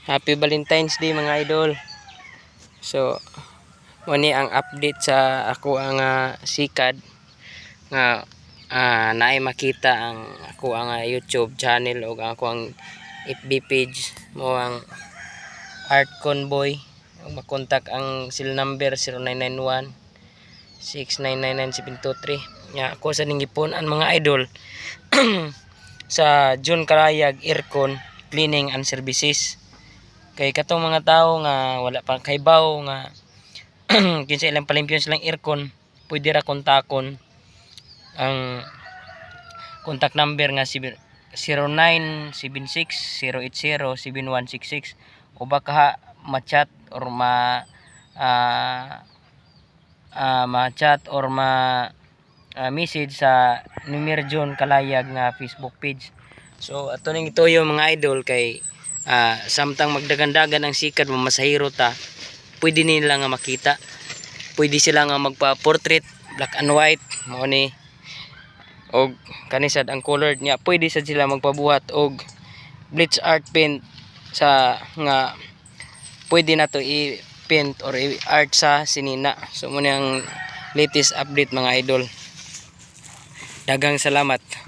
Happy Valentine's Day mga idol. So muni ang update sa ako ang sikad nga naay makita ang ako ang YouTube channel o ako ang FB page mo ang Art Convoy. Makontak ang cell number 0991 6999723. Nya ako sa ningipon ang mga idol sa John Karayag Aircon Cleaning and Services. Kay katong mga tao nga wala pa kaybaw nga kinsa ilang palimpyon silang aircon, pwede ra kontakon ang contact number nga 0976-080-7166 o baka ma-chat or ma-chat or message sa Numero John Kalayag nga Facebook page. So ato ning ito yung mga idol kay samtang magdagandagan ang sikad mamasahiro ta, pwede nila nga makita, pwede sila nga magpa-portrait black and white mao ni og kanisad ang colored niya, pwede sad sila magpabuhat og bleach art paint sa nga pwede na to i-paint or i-art sa sinina. So mo ang latest update mga idol. Daghang salamat.